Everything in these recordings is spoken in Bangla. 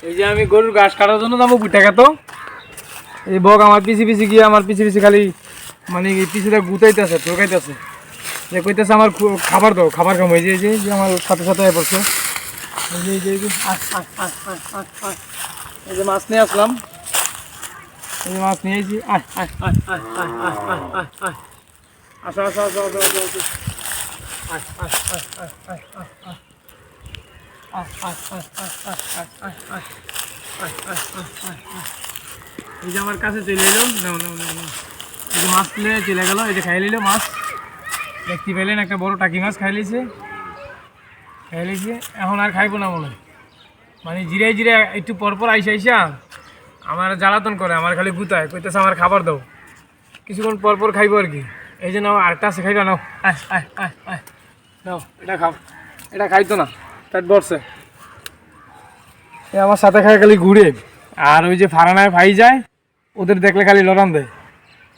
এই যে আমি গরুর ঘাস কাটার জন্য যাবো টাকা তো এই বক আমার পিছি পিছি গিয়ে আমার পিছি পিছি খালি মানে পিছিটা গুতাইতেছে ঠকাইতেছে যে কইতেছে আমার খাবার দাও খাবার খাম এই যে আমার সাথে সাথে পড়ছে এই যে এই যে মাছ নিয়ে আসলাম এই যে মাছ নিয়েছি আসো আসো আসো আসো আসো এই যে আমার কাছে চলে এলো এই যে মাছ তুলে চলে গেল এই যে খাই নিল মাছ দেখতে পেলেন একটা বড় টাকি মাছ খাই লিছে এখন আর খাইবো না মনে মানে জিরাই জিরে একটু পরপর আইসা আমার জ্বালাতন করে আমার খালি গুতায় কইতেছে আমার খাবার দাও কিছুক্ষণ পরপর খাইবো আর কি এই যে নাও আরেকটা আছে খাইবা নাও নাও এটা খাও এটা খাইতো না পেট ভরছে আমার সাথে খাই খালি ঘুরে আর ওই যে ফারানায় ভাই যায় ওদের দেখলে খালি লড়ান দেয়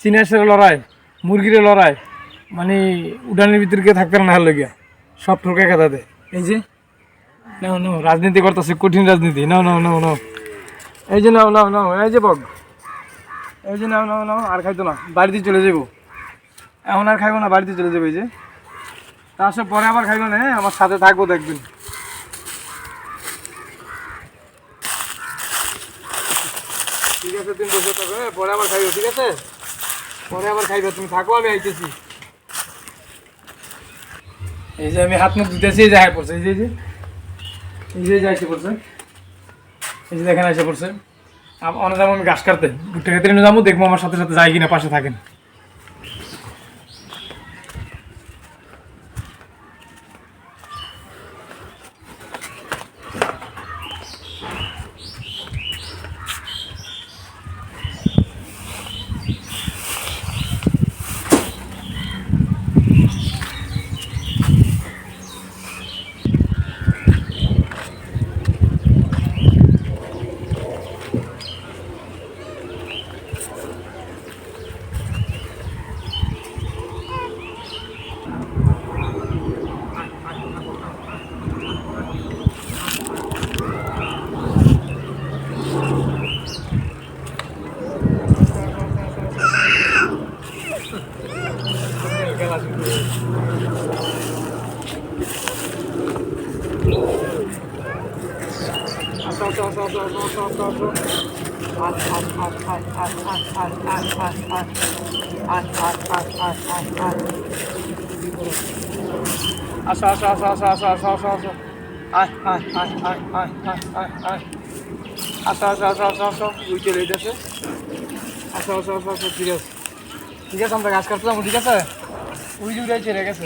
চিনাসের লড়াই মুরগিরে লড়াই মানে উঠানের ভিতরে গিয়ে থাকতে না হলো গিয়া সব ঠোকে খেতা দেয় এই যে নাও নাও রাজনীতি করতেছে কঠিন রাজনীতি নাও নাও নাও নাও এই যে নাও নাও নাও এই যে বগ এই যে নাও নাও নাও আর খাইতো না বাড়িতে চলে যাবো এখন আর খাইবো না বাড়িতে চলে যাবো এই যে তার সব পরে আবার খাইবো না আমার সাথে থাকবো দেখবেন ঠিক আছে তুমি বসে থাকো পরে আবার খাইবো ঠিক আছে পরে আবার খাইবে তুমি থাকো আমি আইতেছি এই যে আমি হাত মুখ ধুতেছি এই যে হাই পড়ছে এই যে এসে পড়ছে এই যে দেখেন এসে পড়ছে অনেক যাবো আমি ঘাস কাটতে ভুট্টা খেতে নিয়ে যাবো দেখবো আমার সাথে সাথে যাই কিনা পাশে থাকেন আসো আসো আসো আসো আসো আসো আসো আসো আসো আসো আসো আসো আসো ওই চলে যেতেছে আসো আসো আসো আসো ঠিক আছে আমরা গাছ কাটলাম ঠিক আছে ওই যে উড়াই চলে গেছে